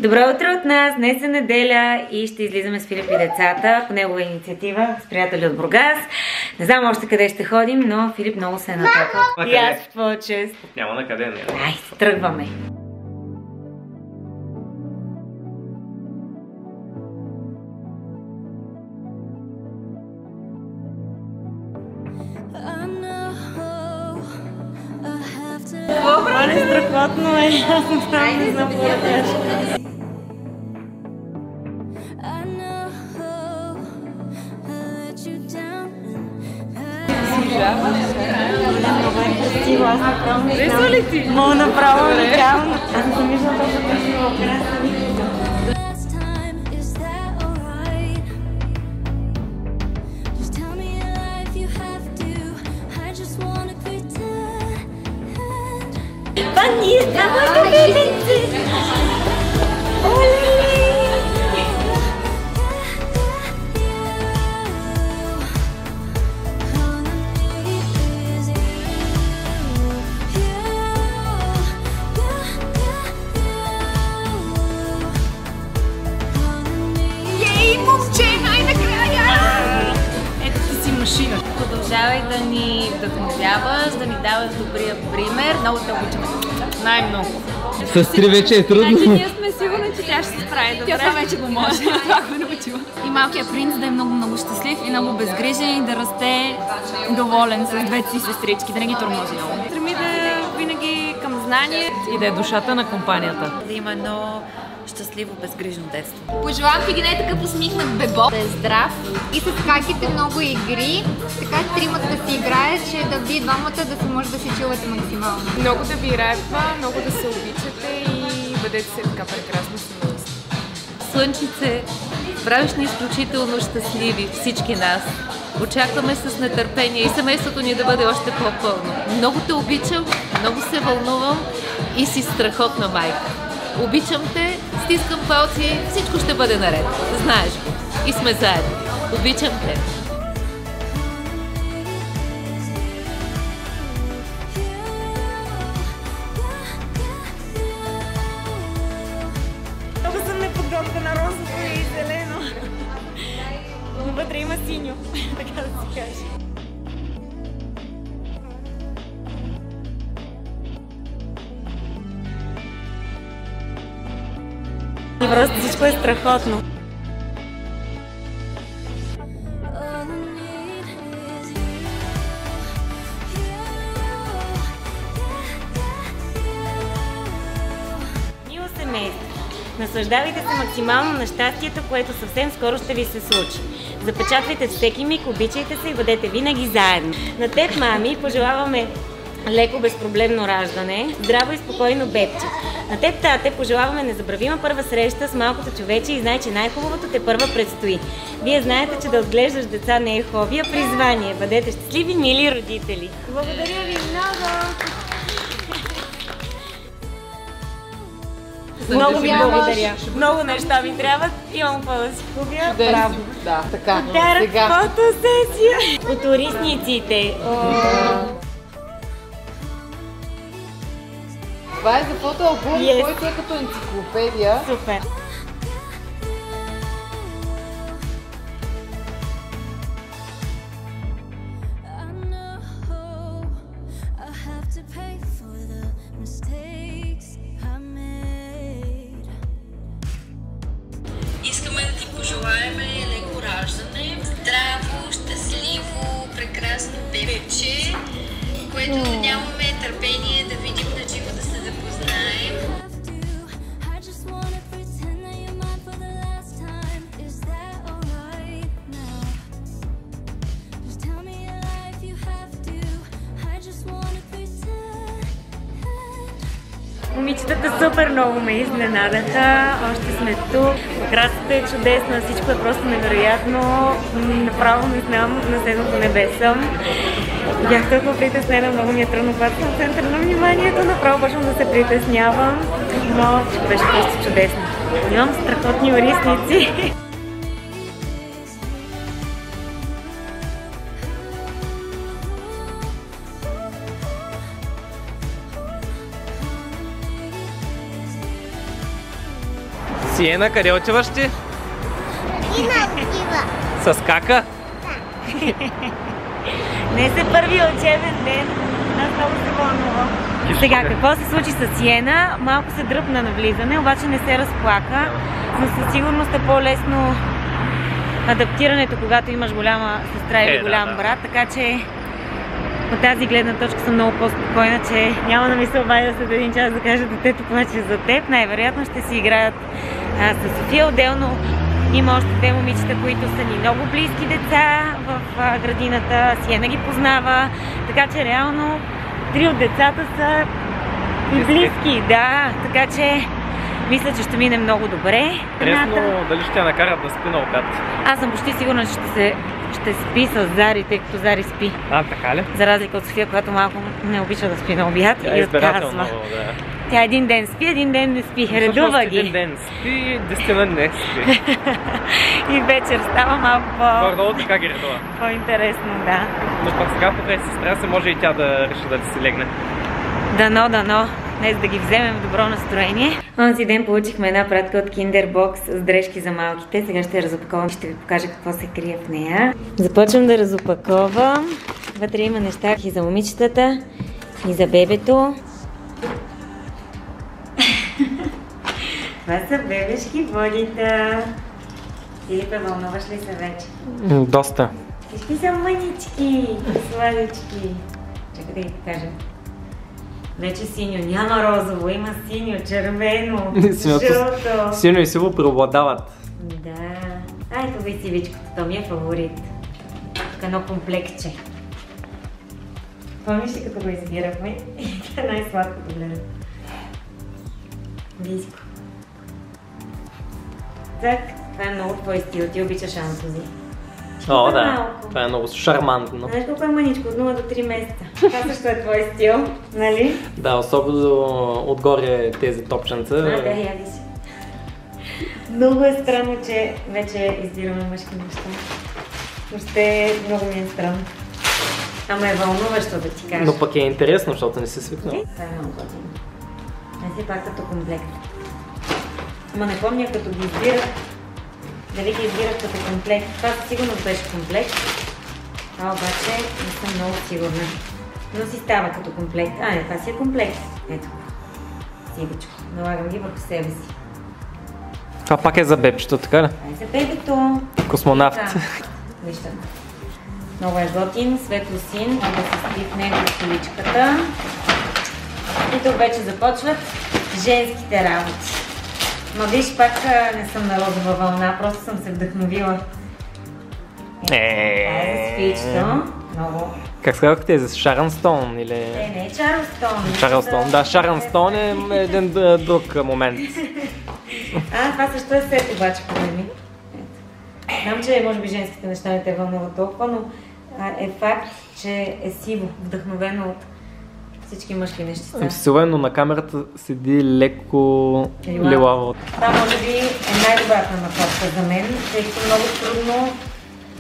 Добро утро от нас! Днес е неделя и ще излизаме с Филип и децата по негова инициатива с приятели от Бургас. Не знам още къде ще ходим, но Филип много се е натакал. И аз в твоя чест. Няма на къде, не. Ай, тръгваме! Мале, страхотно е. Аз не знам какво да кажа. Много е красиво. Аз направо не знам. Мога направо уникално. Аз не съм виждала толкова красиво украса. Това ние сме моите бебенци! Оле! Ей, момче, най-накрая! Ето ти си машина. Продължавай да ни вдъхновяваш, да ни даваш добрия пример. Много те обичаме. Най-много. С три вече е трудно. Значи ние сме сигурни, че тя ще се справи добре. Тя това вече го може. Това го научила. И малкият принц да е много щастлив и много безгрижен и да расте доволен с двете си сестрички, да не ги тормози много. Стреми да е винаги към знание. И да е душата на компанията. Да има едно щастливо, безгрижно детство. Пожелавам ти ги не такъв усмихнат бебо. Да е здрав и с каките много игри, така че тримата да си играе, че да вие двамата да се може да си чувате максимално. Много да ви репва, много да се обичате и бъдете се така прекрасно семейство. Слънчице, правиш ни изключително щастливи всички нас. Очакваме с нетърпение и семейството ни да бъде още по-пълно. Много те обичам, много се вълнувам и си страхотна майка. Обичам те, стискам палци, всичко ще бъде наред. Знаеш го. И сме заедно. Обичам те. Много съм неподготвена, розово и зелено. Но вътре има синьо, така да се каже. И просто всичко е страхотно. Мило семейство, наслаждавайте се максимално на щастието, което съвсем скоро ще ви се случи. Запечатвайте всеки миг, обичайте се и бъдете винаги заедно. На теб, мами, пожелаваме леко безпроблемно раждане, здраво и спокойно бебче. На теб, тате, пожелаваме незабравима първа среща с малкото човече и знай, че най-хубавото те първа предстои. Вие знаете, че да отглеждаш деца не е хоби, а призвание. Бъдете щастливи, мили родители! Благодаря ви много! Много ви благодаря. Много неща ми трябват. Имам какво да си купя. Браво. Да, така. Подарък фотосесия. От орисниците. Това е за фотоалбум, Yes. който е като енциклопедия. Супер. Искаме да ти пожелаеме леко раждане, здраво, щастливо, прекрасно бебече, което нямаме търпение да видим на живо, да се запознаем. Момичетата супер много ме изненадаха. Още сме тук. Красата е чудесна, всичко е просто невероятно. Направо не знам, на седмото небе съм. Бях толкова притеснена, много ми е трудно, когато съм в център на вниманието. Направо почвам да се притеснявам, но всичко беше просто чудесно. Имам страхотни орисници. Сиена, къде отиваш ти? Има отива. С кака? Днес е първия учебен ден. Аз много се вълнувам. Сега, какво се случи с Сиена? Малко се дръпна на влизане, обаче не се разплака. Но със сигурност е по-лесно адаптирането, когато имаш голяма сестра или голям брат. Така че от тази гледна точка съм много по-спокойна, че няма да ми се обадя след един час да кажа детето плаче за теб. Най-вероятно ще си играят с София. Отделно има още две момичета, които са ни много близки деца в градината. Сиена ги познава, така че реално 3 от децата са и близки. Да, така че мисля, че ще мине много добре. Интересно дали ще я накарат да спи на обяд. Аз съм почти сигурна, че ще спи с Зари, тъй като Зари спи. Така ли? За разлика от София, която малко не обича да спи на обяд и отказва. Тя един ден спи, един ден не спи. Редува ги. Един ден спи, 10 не спи. И вечер става малко Горе-долу така ги редува. по-интересно, да. Но пък сега покрай сестра се може и тя да реши да си легне. Дано. Днес да ги вземем в добро настроение. Онзи ден получихме една пратка от Kinder Box с дрежки за малките. Сега ще я разопаковам и ще ви покажа какво се крие в нея. Започвам да разопаковам. Вътре има неща и за момичетата, и за бебето. Това са бебешки водита. Филипе, вълнуваш ли се вече? Доста. Всички са мънички, сладички. Чакай да ги покажем. Вече синьо, няма розово, има синьо, червено, жълто. Синьо и сиво преобладават. Да. Ето ви сивичкото, то ми е фаворит. Тук едно комплектче. Помниш ли като го избирахме? Това е най-сладкото, гледа. Близко. Так, това е много твой стил, ти обичаш антози. О, да. Това е много шармантно. Знаеш колко е мъничко? От 0 до 3 месеца. Това също е твой стил, нали? Да, особено отгоре тези топченца. Да, яди си. Много е странно, че вече избираме мъжки неща. Въобще много ми е странно. Ама е вълнуващо да ти кажа. Но пък е интересно, защото не си свикнал. Това е много готино. Не си пак като комплект. Ама не помня като ги избирах. Дали ги избирах като комплект. Това сигурно беше комплект. Това обаче не съм много сигурна. Но си става като комплект. Не, това си е комплект. Ето. Сивичко. Налагам ги върху себе си. Това пак е за бебчето, така ли? Това е за бебето. Космонавт. Да. Вижте. Много е готин, светло син, да се спи в него в количката. И тук вече започват женските работи. Но виж, пак не съм на розова вълна, просто съм се вдъхновила. Това е за Софийчето. Много. Как сказах те, за Шарън Стоун или... Не, Чарлстон. Чарлстон, да, Шарън Стоун е един друг момент. Това също е сет обаче, проблеми. Знам, че може би женските неща не те вълнуват толкова, но е факт, че е сиво, вдъхновено от всички мъжки нещица. Силено на камерата седи леко лилаво. Това може би е най-добрата находка за мен, тъй като много трудно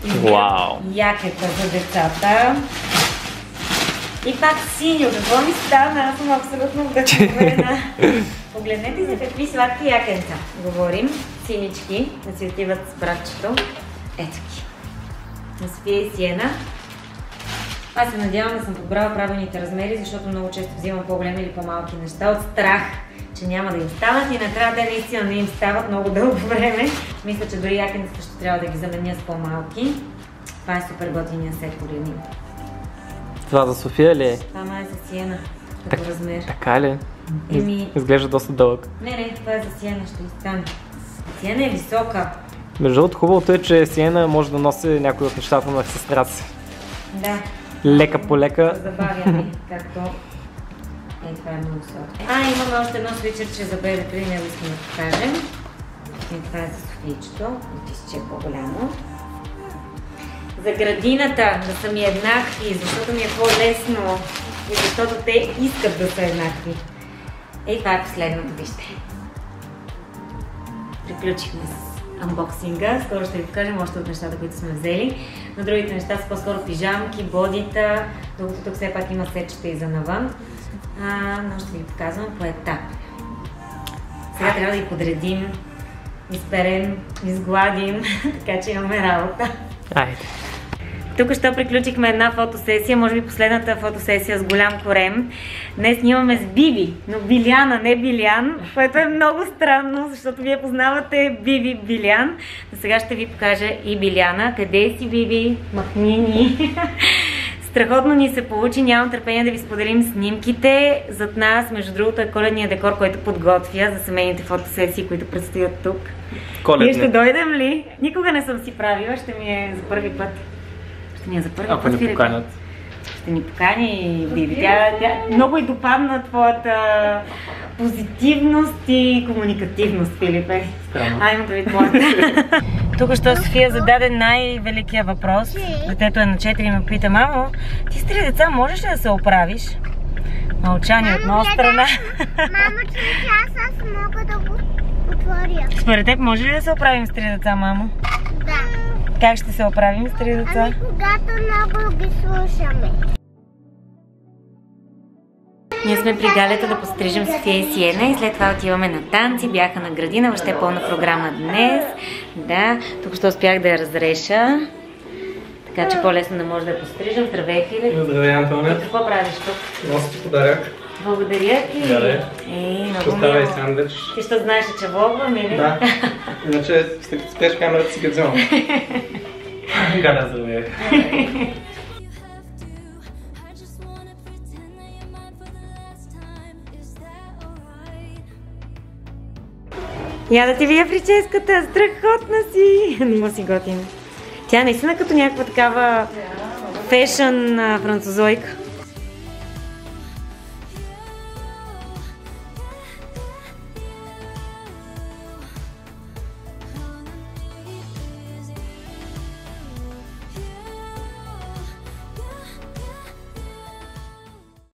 избирам якета за децата. И пак синьо, какво ми стана? Аз съм абсолютно вдъхновена. Погледнете за какви сладки якенца говорим. Синички, да си отиват с братчето. Ето ги. На София и Сиена. Аз се надявам да съм подбрала правилните размери, защото много често взимам по-големи или по-малки неща от страх, че няма да им стават и накрая те наистина не им стават много дълго време. Мисля, че дори якенцата ще трябва да ги заменя с по-малки. Това е супер готиния сет, погледни. Това за София ли е? Това май е за Сиена, като размер. Така ли? Изглежда доста дълъг. Не, това е за Сиена, ще изстане. Сиена е висока. Между другото, хубавото е, че Сиена може да носи някои от нещата на сестра си. Да. Лека по лека. Забавя ми, както... това е много сладко. Имаме още едно свичерче за бебето и него искам да покажем. Това е за Софийчето, отисче е по-голямо. За градината да са ми еднакви, защото ми е по-лесно и защото те искат да са еднакви. Това е последното, вижте. Приключихме с анбоксинга. Скоро ще ви покажем още от нещата, които сме взели. Но другите неща са по-скоро пижамки, бодита, докато тук все пак има сетчета и за навън. Но ще ви показвам по етап. Сега трябва да ги подредим изперем, изгладим, така че имаме работа. Айде. Тук що приключихме една фотосесия, може би последната фотосесия с голям корем. Днес снимаме с Биби, но Биляна, не Билян, което е много странно, защото вие познавате Биби Билян. Но сега ще ви покажа и Биляна. Къде си, Биби? Махни ни! Страхотно ни се получи, нямам търпение да ви споделим снимките. Зад нас, между другото, е коледният декор, който подготвя за семейните фотосесии, които предстоят тук. Ние ще дойдем ли? Никога не съм си правила, ще ми е за първи път. Ще ми е за първи път. Ако ни поканят. Ще ни покани Биби. Тя много и допадна твоята позитивност и комуникативност, Филипе. Имам предвид моята. Тук що София зададе най-великия въпрос. Детето е на 4 и ме пита: мамо, ти с 3 деца можеш ли да се оправиш? Мълчание от моя страна. Мамо, че аз мога да го отворя. Според теб може ли да се оправим с 3 деца, мамо? Да. Как ще се оправим с 3 деца? Ами когато много ги слушаме. Ние сме при Галята да пострижем София и Сиена и след това отиваме на танци. Бяха на градина, въобще е пълна програма днес. Да, тук ще успях да я разреша. Така че по-лесно да може да я пострижем. Здравей, Филип. Здравей, Антоне. Какво правиш тук? Носи ти подарък. Благодаря ти. Да, много мило. Сандвич. Ти що знаеш, че влогвам или? Да. Иначе ще като спреш камерата си газон. Галя, здравей. Я да ти вия прическата, страхотна си! Много си готина. Тя е наистина като някаква такава фешън французойка.